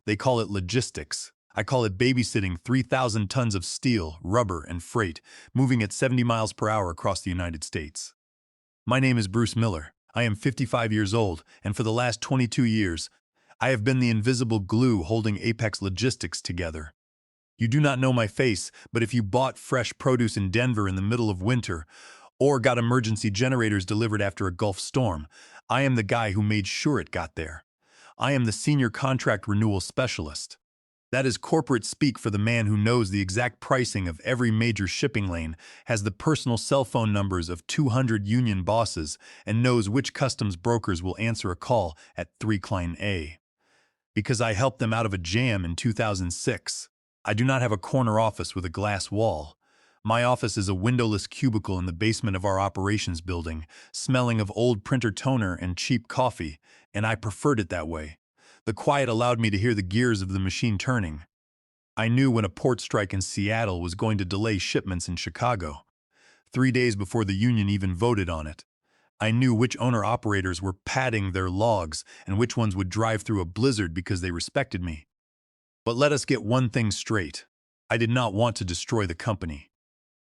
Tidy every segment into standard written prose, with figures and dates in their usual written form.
They call it logistics. I call it babysitting 3,000 tons of steel, rubber, and freight, moving at 70 miles per hour across the United States. My name is Bruce Miller. I am 55 years old, and for the last 22 years, I have been the invisible glue holding Apex Logistics together. You do not know my face, but if you bought fresh produce in Denver in the middle of winter, or got emergency generators delivered after a Gulf storm, I am the guy who made sure it got there. I am the senior contract renewal specialist. That is corporate speak for the man who knows the exact pricing of every major shipping lane, has the personal cell phone numbers of 200 union bosses, and knows which customs brokers will answer a call at 3 Klein A. Because I helped them out of a jam in 2006. I do not have a corner office with a glass wall. My office is a windowless cubicle in the basement of our operations building, smelling of old printer toner and cheap coffee, and I preferred it that way. The quiet allowed me to hear the gears of the machine turning. I knew when a port strike in Seattle was going to delay shipments in Chicago. 3 days before the union even voted on it. I knew which owner-operators were padding their logs and which ones would drive through a blizzard because they respected me. But let us get one thing straight. I did not want to destroy the company.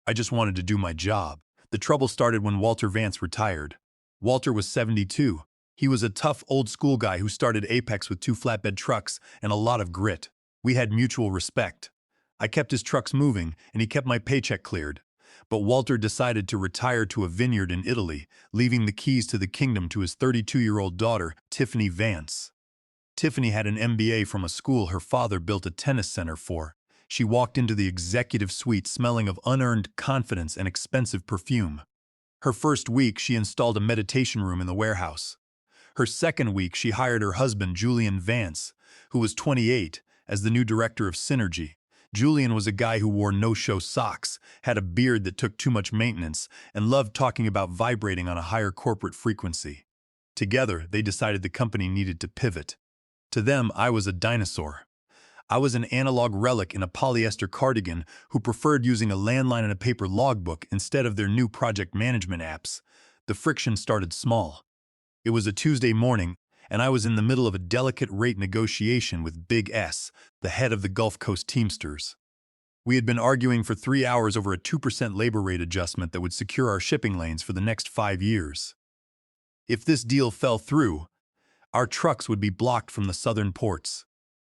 I just wanted to do my job. The trouble started when Walter Vance retired. Walter was 72. He was a tough old-school guy who started Apex with 2 flatbed trucks and a lot of grit. We had mutual respect. I kept his trucks moving, and he kept my paycheck cleared. But Walter decided to retire to a vineyard in Italy, leaving the keys to the kingdom to his 32-year-old daughter, Tiffany Vance. Tiffany had an MBA from a school her father built a tennis center for. She walked into the executive suite smelling of unearned confidence and expensive perfume. Her first week, she installed a meditation room in the warehouse. Her second week, she hired her husband, Julian Vance, who was 28, as the new director of Synergy. Julian was a guy who wore no-show socks, had a beard that took too much maintenance, and loved talking about vibrating on a higher corporate frequency. Together, they decided the company needed to pivot. To them, I was a dinosaur. I was an analog relic in a polyester cardigan who preferred using a landline and a paper logbook instead of their new project management apps. The friction started small. It was a Tuesday morning, and I was in the middle of a delicate rate negotiation with Big S, the head of the Gulf Coast Teamsters. We had been arguing for 3 hours over a 2% labor rate adjustment that would secure our shipping lanes for the next 5 years. If this deal fell through, our trucks would be blocked from the southern ports.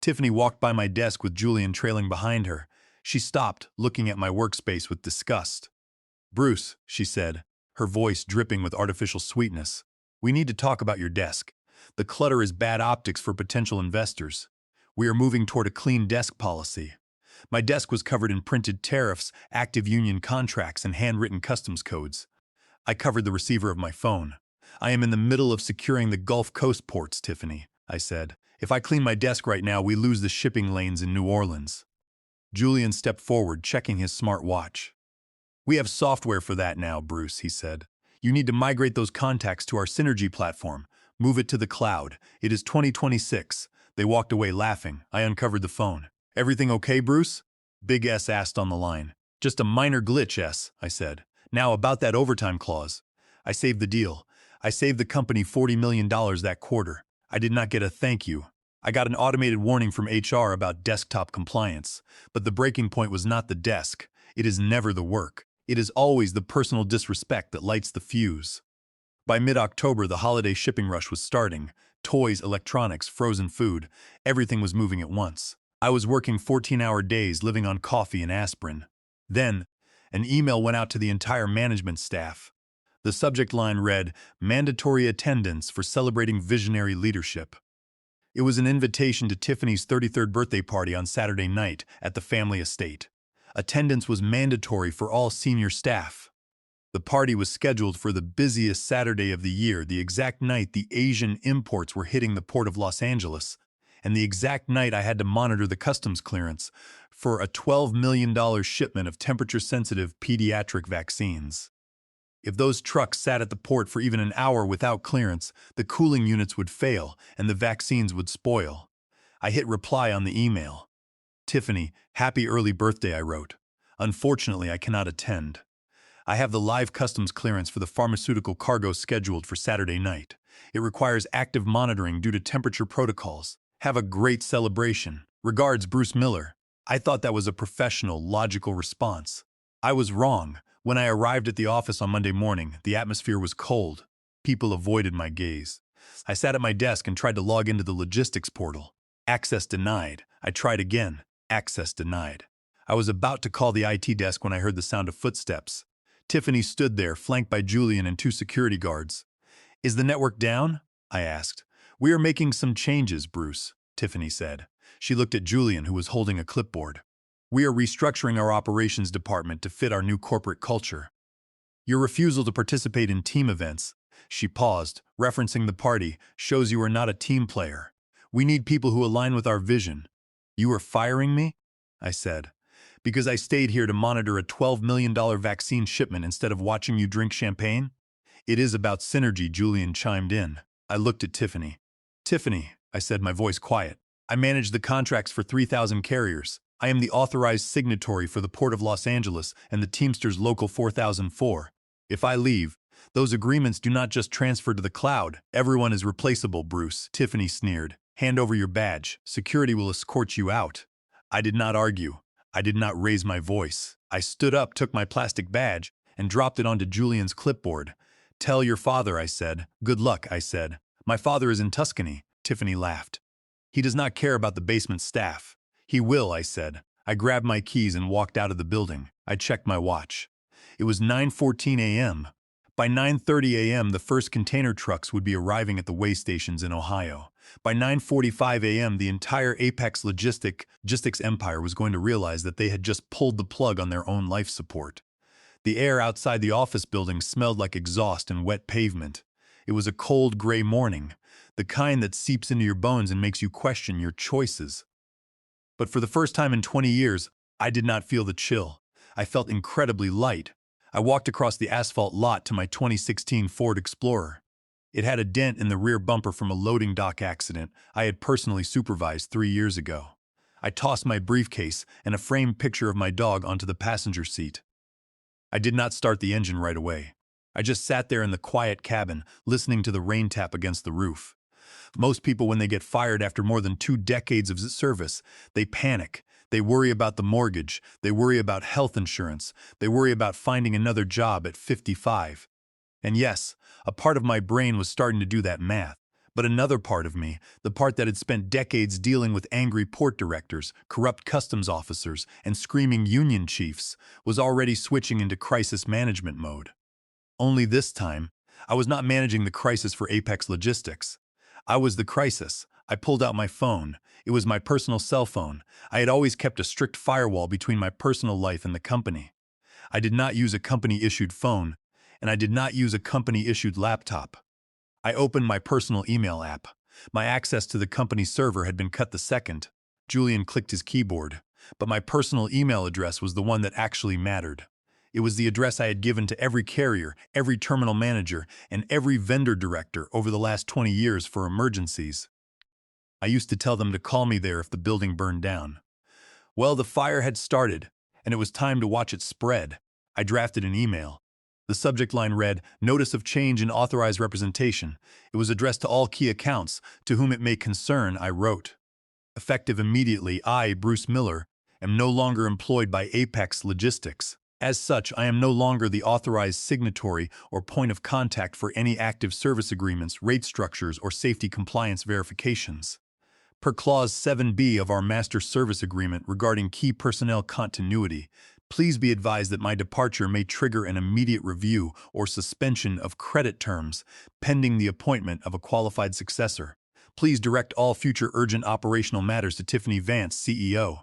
Tiffany walked by my desk with Julian trailing behind her. She stopped, looking at my workspace with disgust. "Bruce," she said, her voice dripping with artificial sweetness, "we need to talk about your desk. The clutter is bad optics for potential investors. We are moving toward a clean desk policy." My desk was covered in printed tariffs, active union contracts, and handwritten customs codes. I covered the receiver of my phone. "I am in the middle of securing the Gulf Coast ports, Tiffany," I said. "If I clean my desk right now, we lose the shipping lanes in New Orleans." Julian stepped forward, checking his smart watch. "We have software for that now, Bruce," he said. "You need to migrate those contacts to our Synergy platform. Move it to the cloud. It is 2026. They walked away laughing. I uncovered the phone. "Everything okay, Bruce?" Big S asked on the line. "Just a minor glitch, S," I said. "Now about that overtime clause. I saved the deal. I saved the company $40 million that quarter. I did not get a thank you. I got an automated warning from HR about desktop compliance. But the breaking point was not the desk. It is never the work. It is always the personal disrespect that lights the fuse." By mid-October, the holiday shipping rush was starting. Toys, electronics, frozen food, everything was moving at once. I was working 14-hour days, living on coffee and aspirin. Then, an email went out to the entire management staff. The subject line read, "Mandatory attendance for celebrating visionary leadership." It was an invitation to Tiffany's 33rd birthday party on Saturday night at the family estate. Attendance was mandatory for all senior staff. The party was scheduled for the busiest Saturday of the year, the exact night the Asian imports were hitting the port of Los Angeles, and the exact night I had to monitor the customs clearance for a $12 million shipment of temperature-sensitive pediatric vaccines. If those trucks sat at the port for even an hour without clearance, the cooling units would fail and the vaccines would spoil. I hit reply on the email. "Tiffany, happy early birthday," I wrote. "Unfortunately, I cannot attend. I have the live customs clearance for the pharmaceutical cargo scheduled for Saturday night. It requires active monitoring due to temperature protocols. Have a great celebration. Regards, Bruce Miller. I thought that was a professional, logical response. I was wrong. When I arrived at the office on Monday morning, the atmosphere was cold. People avoided my gaze. I sat at my desk and tried to log into the logistics portal. Access denied. I tried again. Access denied. I was about to call the IT desk when I heard the sound of footsteps. Tiffany stood there, flanked by Julian and two security guards. Is the network down? I asked. We are making some changes, Bruce, Tiffany said. She looked at Julian, who was holding a clipboard. We are restructuring our operations department to fit our new corporate culture. Your refusal to participate in team events, she paused, referencing the party, shows you are not a team player. We need people who align with our vision. You are firing me? I said. Because I stayed here to monitor a $12 million vaccine shipment instead of watching you drink champagne? It is about synergy, Julian chimed in. I looked at Tiffany. Tiffany, I said, my voice quiet. I manage the contracts for 3,000 carriers. I am the authorized signatory for the Port of Los Angeles and the Teamsters Local 4004. If I leave, those agreements do not just transfer to the cloud. Everyone is replaceable, Bruce, Tiffany sneered. Hand over your badge. Security will escort you out. I did not argue. I did not raise my voice. I stood up, took my plastic badge, and dropped it onto Julian's clipboard. Tell your father, I said. Good luck, I said. My father is in Tuscany, Tiffany laughed. He does not care about the basement staff. He will, I said. I grabbed my keys and walked out of the building. I checked my watch. It was 9:14 a.m. By 9:30 a.m., the first container trucks would be arriving at the way stations in Ohio. By 9:45 a.m., the entire Apex logistics empire was going to realize that they had just pulled the plug on their own life support. The air outside the office building smelled like exhaust and wet pavement. It was a cold, gray morning, the kind that seeps into your bones and makes you question your choices. But for the first time in 20 years, I did not feel the chill. I felt incredibly light. I walked across the asphalt lot to my 2016 Ford Explorer. It had a dent in the rear bumper from a loading dock accident I had personally supervised 3 years ago. I tossed my briefcase and a framed picture of my dog onto the passenger seat. I did not start the engine right away. I just sat there in the quiet cabin, listening to the rain tap against the roof. Most people, when they get fired after more than 2 decades of service, they panic. They worry about the mortgage. They worry about health insurance. They worry about finding another job at 55. And yes, a part of my brain was starting to do that math. But another part of me, the part that had spent decades dealing with angry port directors, corrupt customs officers, and screaming union chiefs, was already switching into crisis management mode. Only this time, I was not managing the crisis for Apex Logistics. I was the crisis. I pulled out my phone. It was my personal cell phone. I had always kept a strict firewall between my personal life and the company. I did not use a company-issued phone, and I did not use a company-issued laptop. I opened my personal email app. My access to the company server had been cut the second. Julian clicked his keyboard, but my personal email address was the one that actually mattered. It was the address I had given to every carrier, every terminal manager, and every vendor director over the last 20 years for emergencies. I used to tell them to call me there if the building burned down. Well, the fire had started, and it was time to watch it spread. I drafted an email. The subject line read, Notice of Change in Authorized Representation. It was addressed to all key accounts, to whom it may concern, I wrote. Effective immediately, I, Bruce Miller, am no longer employed by Apex Logistics. As such, I am no longer the authorized signatory or point of contact for any active service agreements, rate structures, or safety compliance verifications. Per Clause 7B of our Master Service Agreement regarding key personnel continuity, please be advised that my departure may trigger an immediate review or suspension of credit terms pending the appointment of a qualified successor. Please direct all future urgent operational matters to Tiffany Vance, CEO.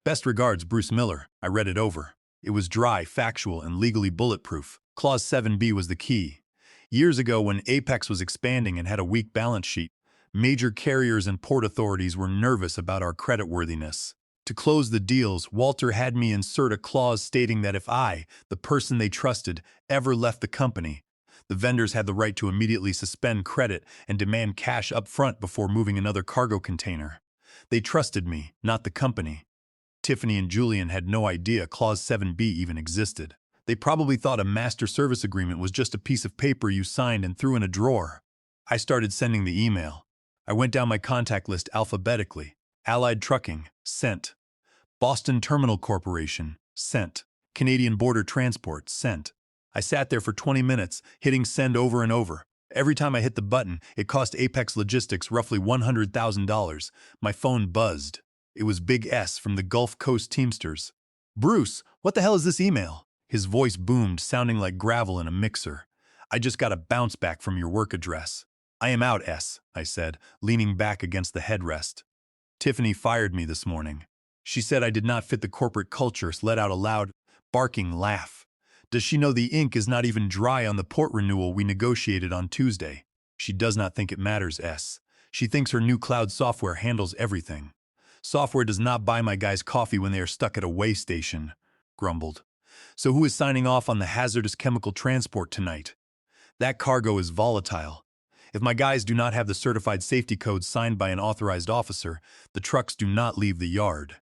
Best regards, Bruce Miller. I read it over. It was dry, factual, and legally bulletproof. Clause 7B was the key. Years ago, when Apex was expanding and had a weak balance sheet, major carriers and port authorities were nervous about our creditworthiness. To close the deals, Walter had me insert a clause stating that if I, the person they trusted, ever left the company, the vendors had the right to immediately suspend credit and demand cash up front before moving another cargo container. They trusted me, not the company. Tiffany and Julian had no idea Clause 7B even existed. They probably thought a master service agreement was just a piece of paper you signed and threw in a drawer. I started sending the email. I went down my contact list alphabetically. Allied Trucking, sent. Boston Terminal Corporation, sent. Canadian Border Transport, sent. I sat there for 20 minutes, hitting send over and over. Every time I hit the button, it cost Apex Logistics roughly $100,000. My phone buzzed. It was Big S from the Gulf Coast Teamsters. "Bruce, what the hell is this email?" His voice boomed, sounding like gravel in a mixer. "I just got a bounce back from your work address." "I am out, S," I said, leaning back against the headrest. "Tiffany fired me this morning. She said I did not fit the corporate culture," let out a loud, barking laugh. "Does she know the ink is not even dry on the port renewal we negotiated on Tuesday?" "She does not think it matters, S. She thinks her new cloud software handles everything." "Software does not buy my guys coffee when they are stuck at a way station," grumbled. "So who is signing off on the hazardous chemical transport tonight?" "That cargo is volatile. If my guys do not have the certified safety codes signed by an authorized officer, the trucks do not leave the yard."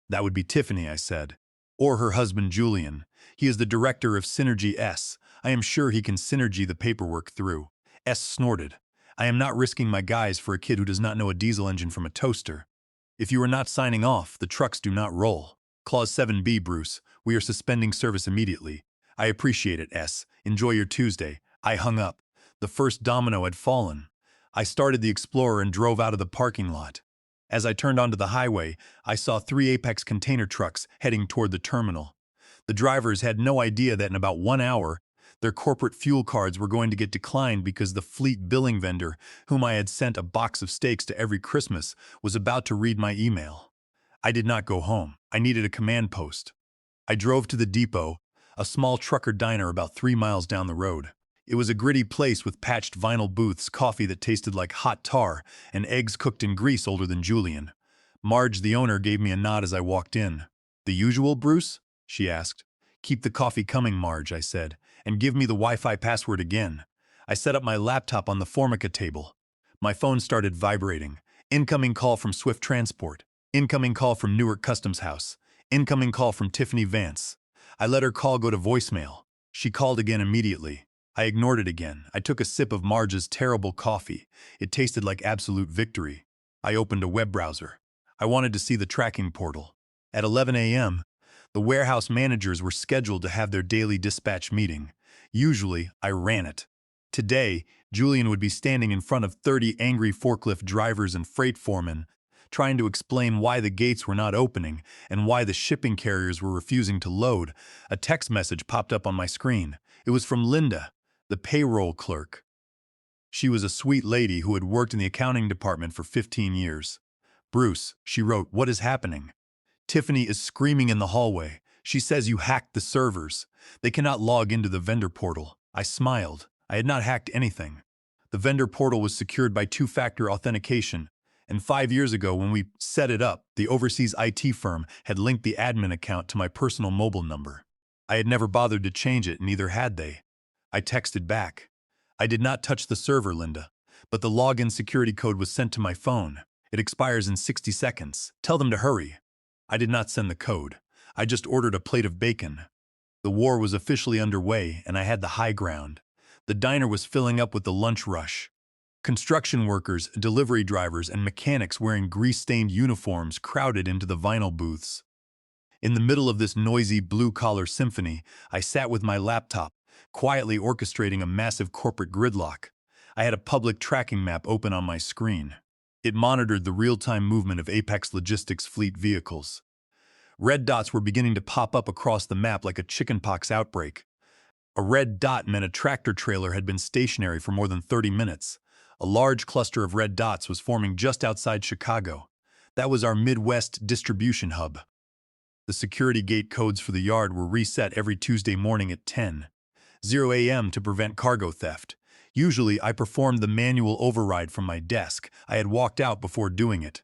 "That would be Tiffany," I said. "Or her husband Julian. He is the director of Synergy S. I am sure he can synergy the paperwork through." S snorted. "I am not risking my guys for a kid who does not know a diesel engine from a toaster. If you are not signing off, the trucks do not roll. Clause 7B, Bruce. We are suspending service immediately." "I appreciate it, S. Enjoy your Tuesday." I hung up. The first domino had fallen. I started the Explorer and drove out of the parking lot. As I turned onto the highway, I saw 3 Apex container trucks heading toward the terminal. The drivers had no idea that in about 1 hour, their corporate fuel cards were going to get declined because the fleet billing vendor, whom I had sent a box of steaks to every Christmas, was about to read my email. I did not go home. I needed a command post. I drove to the depot, a small trucker diner about 3 miles down the road. It was a gritty place with patched vinyl booths, coffee that tasted like hot tar, and eggs cooked in grease older than Julian. Marge, the owner, gave me a nod as I walked in. "The usual, Bruce?" she asked. "Keep the coffee coming, Marge," I said, "and give me the Wi-Fi password again." I set up my laptop on the Formica table. My phone started vibrating. Incoming call from Swift Transport. Incoming call from Newark Customs House. Incoming call from Tiffany Vance. I let her call go to voicemail. She called again immediately. I ignored it again. I took a sip of Marge's terrible coffee. It tasted like absolute victory. I opened a web browser. I wanted to see the tracking portal. At 11 a.m., the warehouse managers were scheduled to have their daily dispatch meeting. Usually, I ran it. Today, Julian would be standing in front of 30 angry forklift drivers and freight foremen, trying to explain why the gates were not opening and why the shipping carriers were refusing to load. A text message popped up on my screen. It was from Linda, the payroll clerk. She was a sweet lady who had worked in the accounting department for 15 years. "Bruce," she wrote, "what is happening? Tiffany is screaming in the hallway. She says you hacked the servers. They cannot log into the vendor portal." I smiled. I had not hacked anything. The vendor portal was secured by two-factor authentication, and 5 years ago when we set it up, the overseas IT firm had linked the admin account to my personal mobile number. I had never bothered to change it, neither had they. I texted back. "I did not touch the server, Linda, but the login security code was sent to my phone. It expires in 60 seconds. Tell them to hurry." I did not send the code. I just ordered a plate of bacon. The war was officially underway, and I had the high ground. The diner was filling up with the lunch rush. Construction workers, delivery drivers, and mechanics wearing grease-stained uniforms crowded into the vinyl booths. In the middle of this noisy blue-collar symphony, I sat with my laptop, quietly orchestrating a massive corporate gridlock. I had a public tracking map open on my screen. It monitored the real-time movement of Apex Logistics fleet vehicles. Red dots were beginning to pop up across the map like a chickenpox outbreak. A red dot meant a tractor trailer had been stationary for more than 30 minutes. A large cluster of red dots was forming just outside Chicago. That was our Midwest distribution hub. The security gate codes for the yard were reset every Tuesday morning at 10:00 a.m. to prevent cargo theft. Usually, I performed the manual override from my desk. I had walked out before doing it.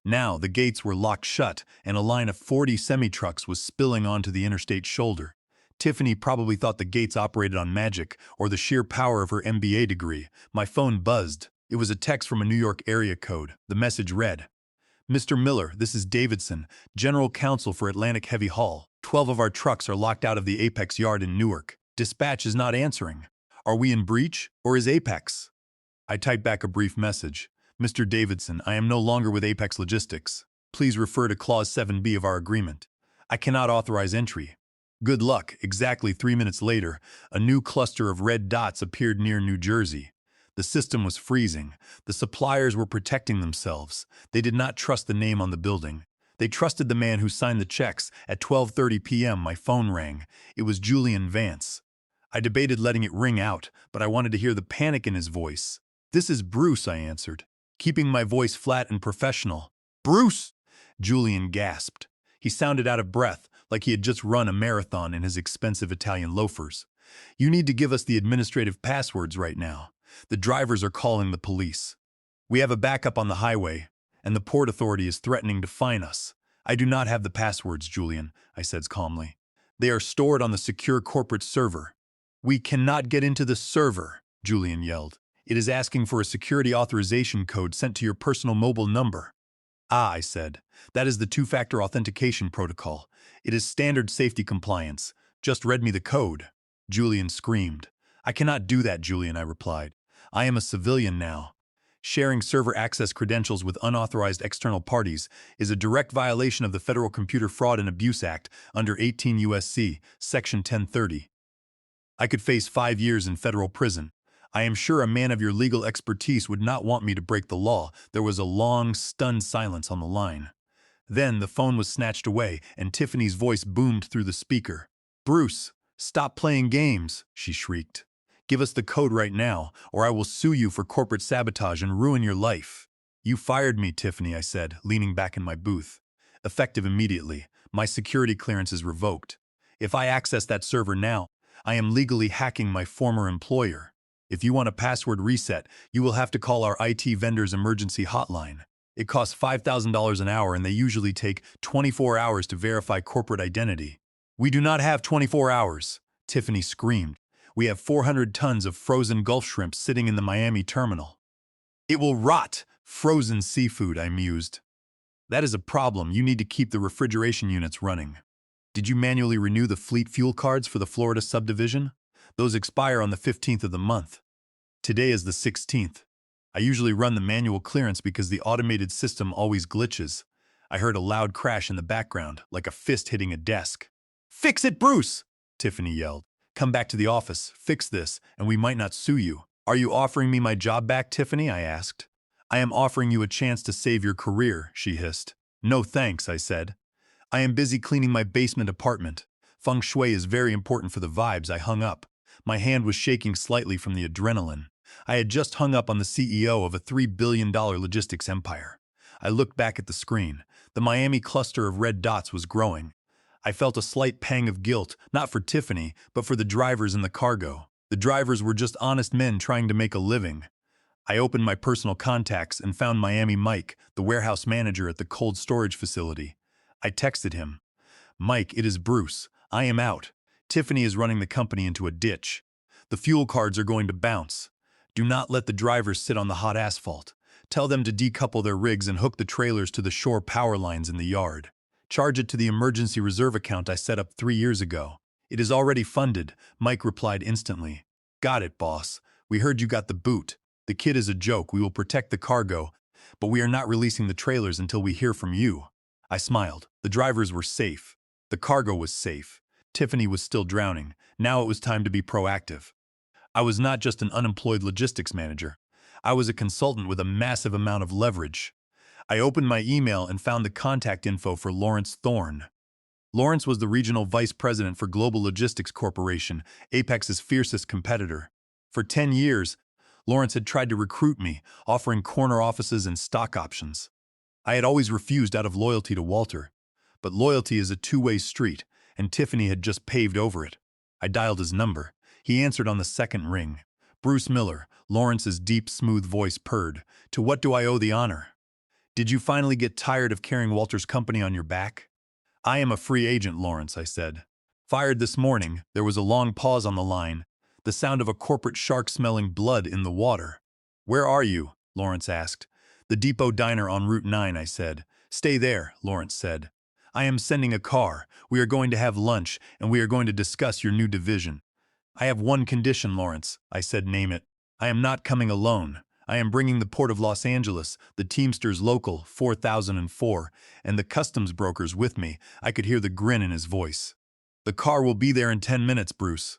Now, the gates were locked shut, and a line of 40 semi-trucks was spilling onto the interstate shoulder. Tiffany probably thought the gates operated on magic or the sheer power of her MBA degree. My phone buzzed. It was a text from a New York area code. The message read, "Mr. Miller, this is Davidson, General Counsel for Atlantic Heavy Haul. 12 of our trucks are locked out of the Apex yard in Newark. Dispatch is not answering. Are we in breach, or is Apex?" I typed back a brief message. Mr. Davidson, I am no longer with Apex Logistics. Please refer to Clause 7B of our agreement. I cannot authorize entry. Good luck. Exactly 3 minutes later, a new cluster of red dots appeared near New Jersey. The system was freezing. The suppliers were protecting themselves. They did not trust the name on the building. They trusted the man who signed the checks. At 12:30 p.m., my phone rang. It was Julian Vance. I debated letting it ring out, but I wanted to hear the panic in his voice. "This is Bruce," I answered, keeping my voice flat and professional. "Bruce!" Julian gasped. He sounded out of breath, like he had just run a marathon in his expensive Italian loafers. "You need to give us the administrative passwords right now. The drivers are calling the police. We have a backup on the highway, and the Port Authority is threatening to fine us." "I do not have the passwords, Julian," I said calmly. "They are stored on the secure corporate server." "We cannot get into the server," Julian yelled. "It is asking for a security authorization code sent to your personal mobile number." "Ah," I said, "that is the two-factor authentication protocol. It is standard safety compliance. Just read me the code." Julian screamed. "I cannot do that, Julian," I replied. "I am a civilian now. Sharing server access credentials with unauthorized external parties is a direct violation of the Federal Computer Fraud and Abuse Act under 18 U.S.C. Section 1030. I could face 5 years in federal prison. I am sure a man of your legal expertise would not want me to break the law." There was a long, stunned silence on the line. Then the phone was snatched away, and Tiffany's voice boomed through the speaker. "Bruce, stop playing games," she shrieked. "Give us the code right now, or I will sue you for corporate sabotage and ruin your life." "You fired me, Tiffany," I said, leaning back in my booth. "Effective immediately. My security clearance is revoked. If I access that server now, I am legally hacking my former employer. If you want a password reset, you will have to call our IT vendor's emergency hotline. It costs $5,000 an hour, and they usually take 24 hours to verify corporate identity." "We do not have 24 hours," Tiffany screamed. "We have 400 tons of frozen Gulf shrimp sitting in the Miami terminal." "It will rot. Frozen seafood," I mused. "That is a problem. You need to keep the refrigeration units running." "Did you manually renew the fleet fuel cards for the Florida subdivision? Those expire on the 15th of the month." "Today is the 16th. I usually run the manual clearance because the automated system always glitches." I heard a loud crash in the background, like a fist hitting a desk. "Fix it, Bruce!" Tiffany yelled. "Come back to the office, fix this, and we might not sue you." "Are you offering me my job back, Tiffany?" I asked. "I am offering you a chance to save your career," she hissed. "No thanks," I said. "I am busy cleaning my basement apartment. Feng shui is very important for the vibes." I hung up. My hand was shaking slightly from the adrenaline. I had just hung up on the CEO of a $3 billion logistics empire. I looked back at the screen. The Miami cluster of red dots was growing. I felt a slight pang of guilt, not for Tiffany, but for the drivers in the cargo. The drivers were just honest men trying to make a living. I opened my personal contacts and found Miami Mike, the warehouse manager at the cold storage facility. I texted him. "Mike, it is Bruce. I am out. Tiffany is running the company into a ditch. The fuel cards are going to bounce. Do not let the drivers sit on the hot asphalt. Tell them to decouple their rigs and hook the trailers to the shore power lines in the yard. Charge it to the emergency reserve account I set up 3 years ago. It is already funded," Mike replied instantly. "Got it, boss. We heard you got the boot. The kid is a joke. We will protect the cargo, but we are not releasing the trailers until we hear from you." I smiled. The drivers were safe. The cargo was safe. Tiffany was still drowning. Now it was time to be proactive. I was not just an unemployed logistics manager. I was a consultant with a massive amount of leverage. I opened my email and found the contact info for Lawrence Thorne. Lawrence was the regional vice president for Global Logistics Corporation, Apex's fiercest competitor. For 10 years, Lawrence had tried to recruit me, offering corner offices and stock options. I had always refused out of loyalty to Walter. But loyalty is a two-way street, and Tiffany had just paved over it. I dialed his number. He answered on the second ring. "Bruce Miller," Lawrence's deep, smooth voice purred. "To what do I owe the honor?" "Did you finally get tired of carrying Walter's company on your back?" "I am a free agent, Lawrence," I said. "Fired this morning." There was a long pause on the line, the sound of a corporate shark smelling blood in the water. "Where are you?" Lawrence asked. "The Depot Diner on Route 9, I said. "Stay there," Lawrence said. "I am sending a car. We are going to have lunch, and we are going to discuss your new division." "I have one condition, Lawrence," I said. "Name it." "I am not coming alone. I am bringing the Port of Los Angeles, the Teamsters Local 4004, and the customs brokers with me. I could hear the grin in his voice. The car will be there in 10 minutes, Bruce.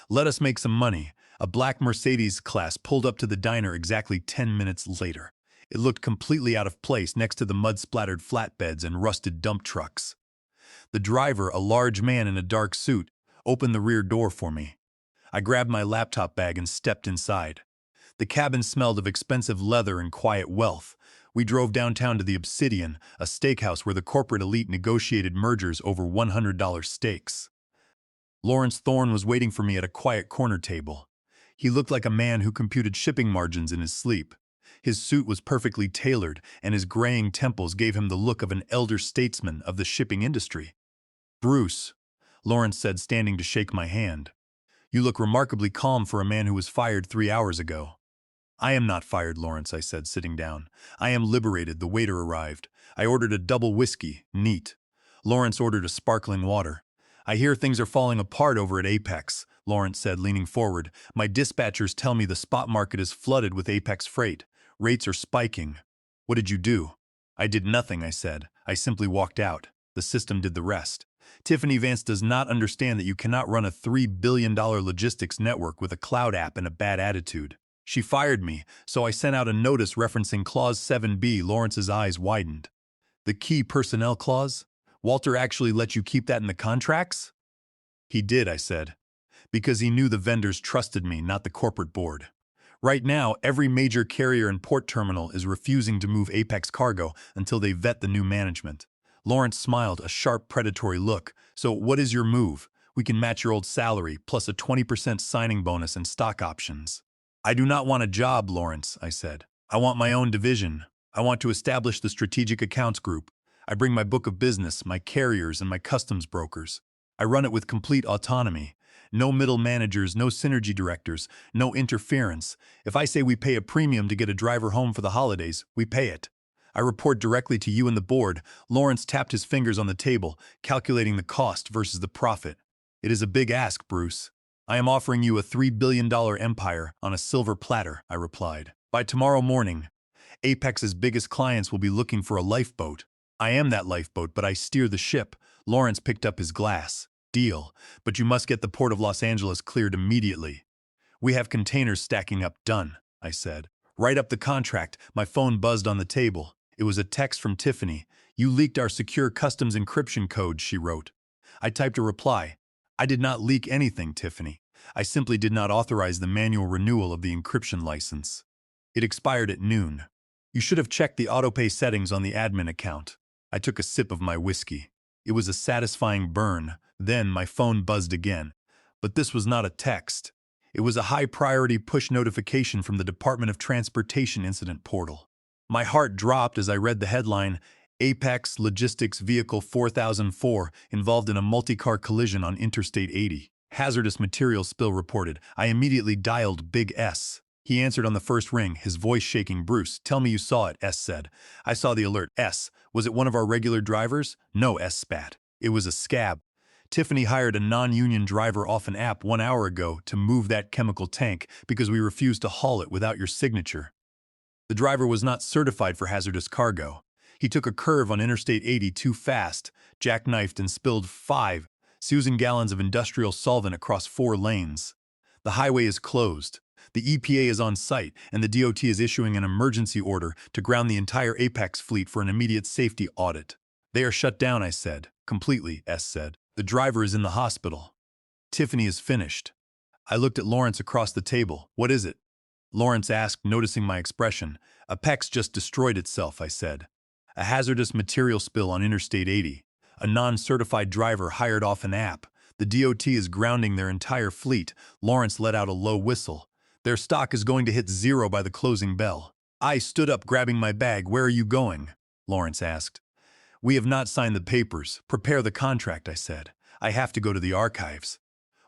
Let us make some money. A black Mercedes class pulled up to the diner exactly 10 minutes later. It looked completely out of place next to the mud-splattered flatbeds and rusted dump trucks. The driver, a large man in a dark suit, opened the rear door for me. I grabbed my laptop bag and stepped inside. The cabin smelled of expensive leather and quiet wealth. We drove downtown to the Obsidian, a steakhouse where the corporate elite negotiated mergers over $100 steaks. Lawrence Thorne was waiting for me at a quiet corner table. He looked like a man who computed shipping margins in his sleep. His suit was perfectly tailored, and his graying temples gave him the look of an elder statesman of the shipping industry. "Bruce," Lawrence said, standing to shake my hand. "You look remarkably calm for a man who was fired 3 hours ago." "I am not fired, Lawrence," I said, sitting down. "I am liberated." The waiter arrived. I ordered a double whiskey, neat. Lawrence ordered a sparkling water. "I hear things are falling apart over at Apex," Lawrence said, leaning forward. "My dispatchers tell me the spot market is flooded with Apex freight. Rates are spiking." "What did you do?" "I did nothing," I said. "I simply walked out. The system did the rest." Tiffany Vance does not understand that you cannot run a $3 billion logistics network with a cloud app and a bad attitude. She fired me, so I sent out a notice referencing Clause 7B. Lawrence's eyes widened. "The key personnel clause? Walter actually let you keep that in the contracts?" "He did," I said, "because he knew the vendors trusted me, not the corporate board. Right now, every major carrier and port terminal is refusing to move Apex cargo until they vet the new management." Lawrence smiled, a sharp, predatory look. "So what is your move? We can match your old salary, plus a 20% signing bonus and stock options." "I do not want a job, Lawrence," I said. "I want my own division. I want to establish the strategic accounts group. I bring my book of business, my carriers, and my customs brokers. I run it with complete autonomy. No middle managers, no synergy directors, no interference. If I say we pay a premium to get a driver home for the holidays, we pay it. I report directly to you and the board." Lawrence tapped his fingers on the table, calculating the cost versus the profit. "It is a big ask, Bruce." "I am offering you a $3 billion empire on a silver platter," I replied. "By tomorrow morning, Apex's biggest clients will be looking for a lifeboat. I am that lifeboat, but I steer the ship." Lawrence picked up his glass. "Deal, but you must get the Port of Los Angeles cleared immediately." "We have containers stacking up." "Done," I said. "Write up the contract." My phone buzzed on the table. It was a text from Tiffany. "You leaked our secure customs encryption code," she wrote. I typed a reply. "I did not leak anything, Tiffany. I simply did not authorize the manual renewal of the encryption license. It expired at noon. You should have checked the autopay settings on the admin account." I took a sip of my whiskey. It was a satisfying burn. Then my phone buzzed again. But this was not a text. It was a high-priority push notification from the Department of Transportation incident portal. My heart dropped as I read the headline, "Apex Logistics Vehicle 4004 involved in a multi-car collision on Interstate 80. Hazardous material spill reported." I immediately dialed Big S. He answered on the first ring, his voice shaking. "Bruce, tell me you saw it," S said. "I saw the alert." "S, was it one of our regular drivers?" "No," S spat. "It was a scab. Tiffany hired a non-union driver off an app 1 hour ago to move that chemical tank because we refused to haul it without your signature. The driver was not certified for hazardous cargo. He took a curve on Interstate 80 too fast, jackknifed and spilled 5,000 gallons of industrial solvent across 4 lanes. The highway is closed. The EPA is on site, and the DOT is issuing an emergency order to ground the entire Apex fleet for an immediate safety audit." "They are shut down," I said. "Completely," S said. "The driver is in the hospital. Tiffany is finished." I looked at Lawrence across the table. "What is it?" Lawrence asked, noticing my expression. "Apex just destroyed itself," I said. "A hazardous material spill on Interstate 80. A non-certified driver hired off an app. The DOT is grounding their entire fleet." Lawrence let out a low whistle. "Their stock is going to hit zero by the closing bell." I stood up, grabbing my bag. "Where are you going?" Lawrence asked. "We have not signed the papers. Prepare the contract," I said. "I have to go to the archives.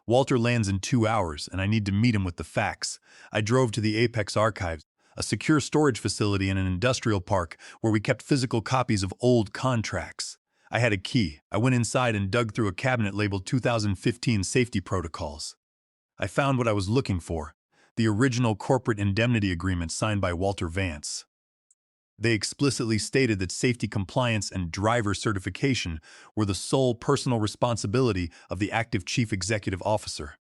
Walter lands in 2 hours, and I need to meet him with the facts." I drove to the Apex archives, a secure storage facility in an industrial park where we kept physical copies of old contracts. I had a key. I went inside and dug through a cabinet labeled 2015 Safety Protocols. I found what I was looking for. the original corporate indemnity agreement signed by Walter Vance. They explicitly stated that safety compliance and driver certification were the sole personal responsibility of the active chief executive officer.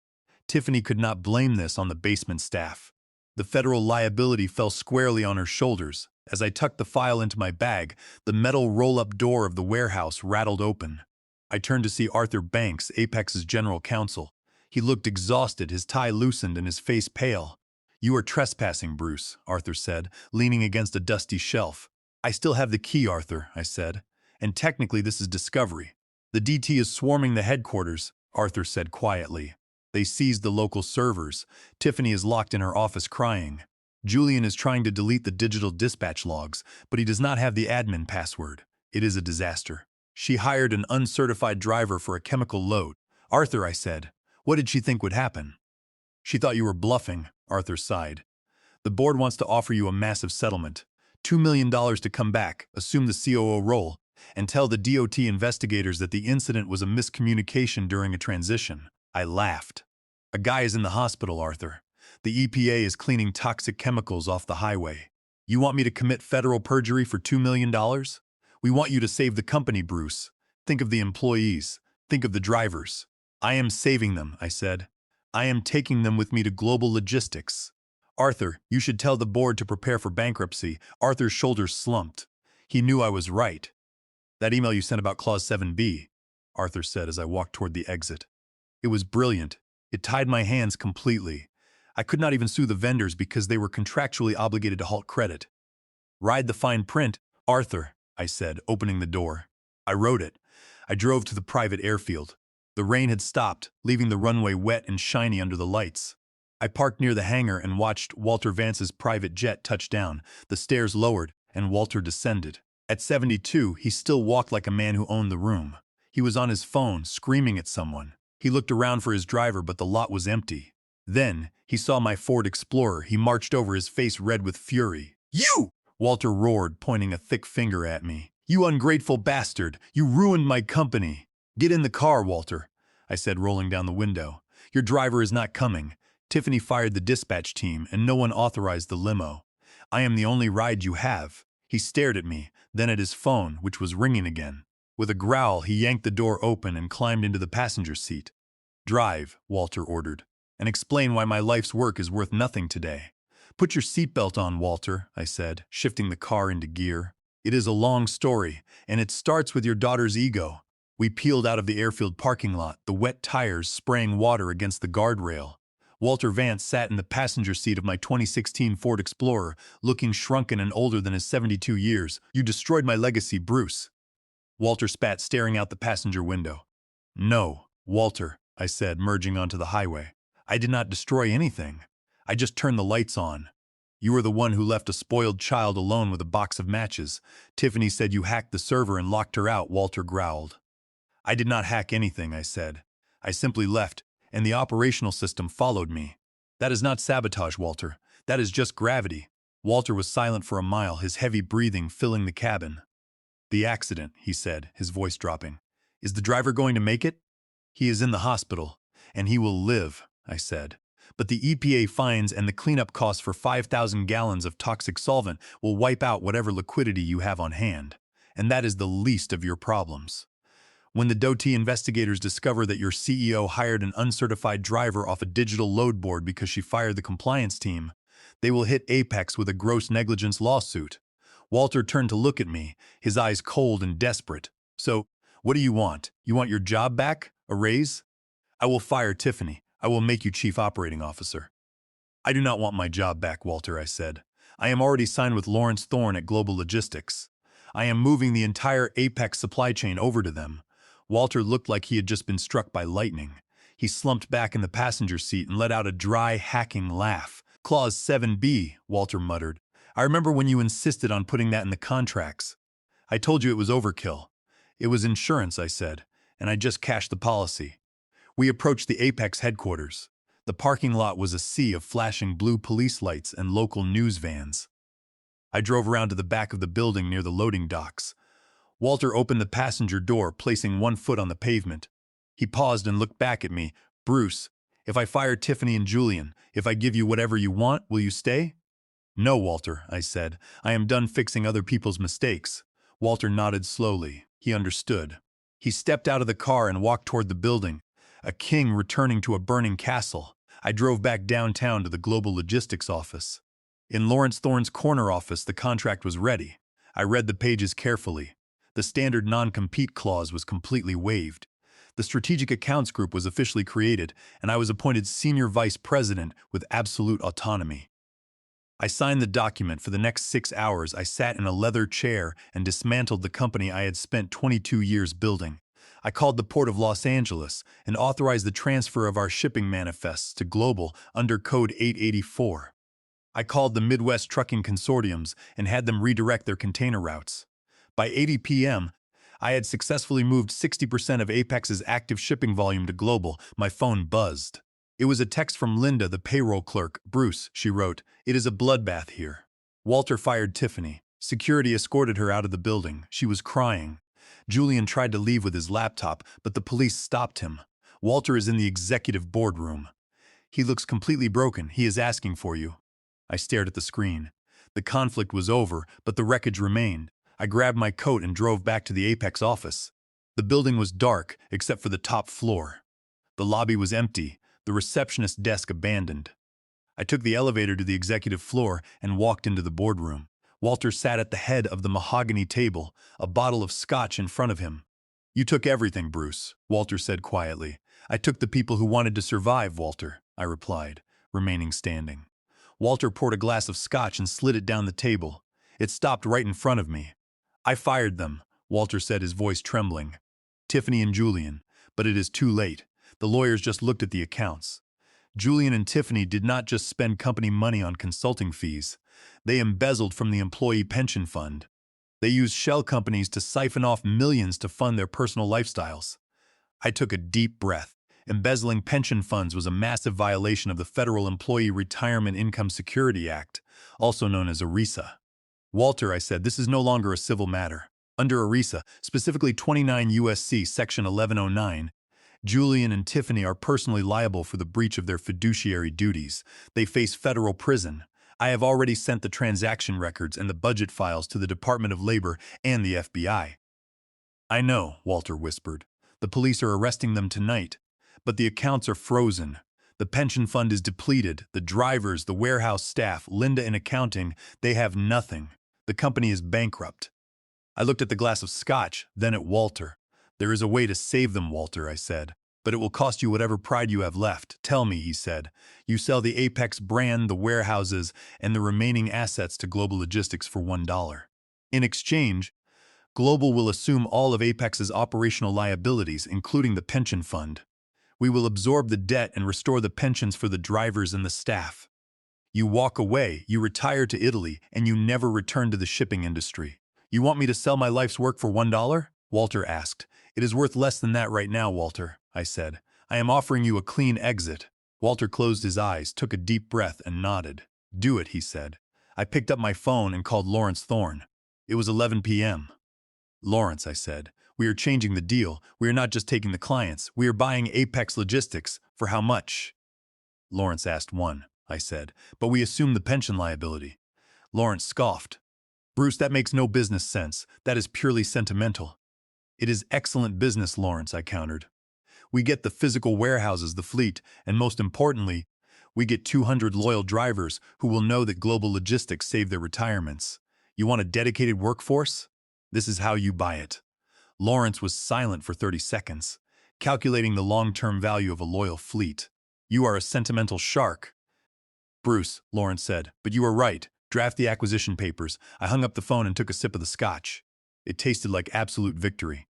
Tiffany could not blame this on the basement staff. The federal liability fell squarely on her shoulders. As I tucked the file into my bag, the metal roll-up door of the warehouse rattled open. I turned to see Arthur Banks, Apex's general counsel. He looked exhausted, his tie loosened and his face pale. "You are trespassing, Bruce," Arthur said, leaning against a dusty shelf. "I still have the key, Arthur," I said. "And technically this is discovery." "The DT is swarming the headquarters," Arthur said quietly. "They seized the local servers. Tiffany is locked in her office crying. Julian is trying to delete the digital dispatch logs, but he does not have the admin password. It is a disaster. She hired an uncertified driver for a chemical load." "Arthur," I said, "what did she think would happen?" "She thought you were bluffing," Arthur sighed. "The board wants to offer you a massive settlement. $2 million to come back, assume the COO role, and tell the DOT investigators that the incident was a miscommunication during a transition." I laughed. "A guy is in the hospital, Arthur. The EPA is cleaning toxic chemicals off the highway. You want me to commit federal perjury for $2 million? We want you to save the company, Bruce. Think of the employees. Think of the drivers." "I am saving them," I said. "I am taking them with me to global logistics." "Arthur, you should tell the board to prepare for bankruptcy." Arthur's shoulders slumped. He knew I was right. "That email you sent about Clause 7B, Arthur said as I walked toward the exit. "It was brilliant. It tied my hands completely. I could not even sue the vendors because they were contractually obligated to halt credit." "Ride the fine print, Arthur," I said, opening the door. I wrote it. I drove to the private airfield. The rain had stopped, leaving the runway wet and shiny under the lights. I parked near the hangar and watched Walter Vance's private jet touch down. The stairs lowered, and Walter descended. At 72, he still walked like a man who owned the room. He was on his phone, screaming at someone. He looked around for his driver, but the lot was empty. Then, he saw my Ford Explorer. He marched over, his face red with fury. "You!" Walter roared, pointing a thick finger at me. "You ungrateful bastard! You ruined my company!" "Get in the car, Walter," I said, rolling down the window. "Your driver is not coming. Tiffany fired the dispatch team, and no one authorized the limo. I am the only ride you have." He stared at me, then at his phone, which was ringing again. With a growl, he yanked the door open and climbed into the passenger seat. "Drive," Walter ordered, "and explain why my life's work is worth nothing today." "Put your seatbelt on, Walter," I said, shifting the car into gear. "It is a long story, and it starts with your daughter's ego." We peeled out of the airfield parking lot, the wet tires spraying water against the guardrail. Walter Vance sat in the passenger seat of my 2016 Ford Explorer, looking shrunken and older than his 72 years. "You destroyed my legacy, Bruce." Walter spat, staring out the passenger window. "No, Walter," I said, merging onto the highway. "I did not destroy anything. I just turned the lights on. You were the one who left a spoiled child alone with a box of matches. Tiffany said you hacked the server and locked her out," Walter growled. "I did not hack anything," I said. "I simply left, and the operational system followed me." "That is not sabotage, Walter. That is just gravity." Walter was silent for a mile, his heavy breathing filling the cabin. "The accident," he said, his voice dropping. "Is the driver going to make it?" "He is in the hospital, and he will live," I said. "But the EPA fines and the cleanup costs for 5,000 gallons of toxic solvent will wipe out whatever liquidity you have on hand. And that is the least of your problems. When the DOT investigators discover that your CEO hired an uncertified driver off a digital load board because she fired the compliance team, they will hit Apex with a gross negligence lawsuit." Walter turned to look at me, his eyes cold and desperate. "So, what do you want? You want your job back? A raise?" "I will fire Tiffany. I will make you chief operating officer." "I do not want my job back, Walter," I said. "I am already signed with Lawrence Thorne at Global Logistics. I am moving the entire Apex supply chain over to them." Walter looked like he had just been struck by lightning. He slumped back in the passenger seat and let out a dry, hacking laugh. "Clause 7B, Walter muttered. "I remember when you insisted on putting that in the contracts. I told you it was overkill." "It was insurance," I said, "and I just cashed the policy." We approached the Apex headquarters. The parking lot was a sea of flashing blue police lights and local news vans. I drove around to the back of the building near the loading docks. Walter opened the passenger door, placing one foot on the pavement. He paused and looked back at me. "Bruce, If I fire Tiffany and Julian, if I give you whatever you want, will you stay? No, Walter, I said. I am done fixing other people's mistakes. Walter nodded slowly. He understood. He stepped out of the car and walked toward the building, a king returning to a burning castle. I drove back downtown to the Global Logistics office. In Lawrence Thorne's corner office, the contract was ready. I read the pages carefully. The standard non-compete clause was completely waived. The Strategic Accounts Group was officially created, and I was appointed Senior Vice President with absolute autonomy. I signed the document. For the next 6 hours, I sat in a leather chair and dismantled the company I had spent 22 years building. I called the Port of Los Angeles and authorized the transfer of our shipping manifests to Global under Code 884. I called the Midwest Trucking Consortiums and had them redirect their container routes. By 8 p.m., I had successfully moved 60% of Apex's active shipping volume to Global. My phone buzzed. It was a text from Linda, the payroll clerk. Bruce, she wrote, it is a bloodbath here. Walter fired Tiffany. Security escorted her out of the building. She was crying. Julian tried to leave with his laptop, but the police stopped him. Walter is in the executive boardroom. He looks completely broken. He is asking for you. I stared at the screen. The conflict was over, but the wreckage remained. I grabbed my coat and drove back to the Apex office. The building was dark, except for the top floor. The lobby was empty, the receptionist's desk abandoned. I took the elevator to the executive floor and walked into the boardroom. Walter sat at the head of the mahogany table, a bottle of scotch in front of him. You took everything, Bruce, Walter said quietly. I took the people who wanted to survive, Walter, I replied, remaining standing. Walter poured a glass of scotch and slid it down the table. It stopped right in front of me. I fired them, Walter said, his voice trembling. Tiffany and Julian, but it is too late. The lawyers just looked at the accounts. Julian and Tiffany did not just spend company money on consulting fees. They embezzled from the employee pension fund. They used shell companies to siphon off millions to fund their personal lifestyles. I took a deep breath. Embezzling pension funds was a massive violation of the Federal Employee Retirement Income Security Act, also known as ERISA. Walter, I said, this is no longer a civil matter. Under ERISA, specifically 29 U.S.C. Section 1109, Julian and Tiffany are personally liable for the breach of their fiduciary duties. They face federal prison. I have already sent the transaction records and the budget files to the Department of Labor and the FBI. I know, Walter whispered. The police are arresting them tonight. But the accounts are frozen. The pension fund is depleted. The drivers, the warehouse staff, Linda in accounting, they have nothing. The company is bankrupt. I looked at the glass of scotch, then at Walter. There is a way to save them, Walter, I said. But it will cost you whatever pride you have left. Tell me, he said. You sell the Apex brand, the warehouses, and the remaining assets to Global Logistics for $1. In exchange, Global will assume all of Apex's operational liabilities, including the pension fund. We will absorb the debt and restore the pensions for the drivers and the staff. You walk away, you retire to Italy, and you never return to the shipping industry. You want me to sell my life's work for $1? Walter asked. It is worth less than that right now, Walter, I said. I am offering you a clean exit. Walter closed his eyes, took a deep breath, and nodded. Do it, he said. I picked up my phone and called Lawrence Thorne. It was 11 p.m. Lawrence, I said. We are changing the deal. We are not just taking the clients. We are buying Apex Logistics. For how much? Lawrence asked. $1, I said. But we assume the pension liability. Lawrence scoffed. Bruce, that makes no business sense. That is purely sentimental. It is excellent business, Lawrence, I countered. We get the physical warehouses, the fleet, and most importantly, we get 200 loyal drivers who will know that Global Logistics saved their retirements. You want a dedicated workforce? This is how you buy it. Lawrence was silent for 30 seconds, calculating the long-term value of a loyal fleet. You are a sentimental shark. Bruce, Lawrence said, but you are right. Draft the acquisition papers. I hung up the phone and took a sip of the scotch. It tasted like absolute victory.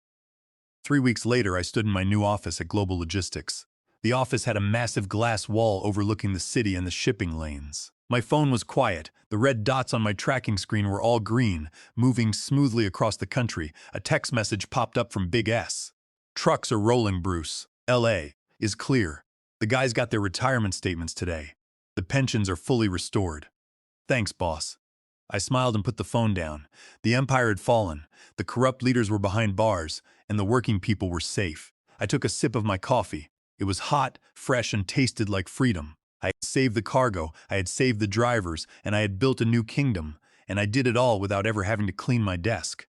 3 weeks later, I stood in my new office at Global Logistics. The office had a massive glass wall overlooking the city and the shipping lanes. My phone was quiet. The red dots on my tracking screen were all green, moving smoothly across the country. A text message popped up from Big S. Trucks are rolling, Bruce. LA is clear. The guys got their retirement statements today. The pensions are fully restored. Thanks, boss. I smiled and put the phone down. The empire had fallen. The corrupt leaders were behind bars, and the working people were safe. I took a sip of my coffee. It was hot, fresh, and tasted like freedom. I had saved the cargo, I had saved the drivers, and I had built a new kingdom, and I did it all without ever having to clean my desk.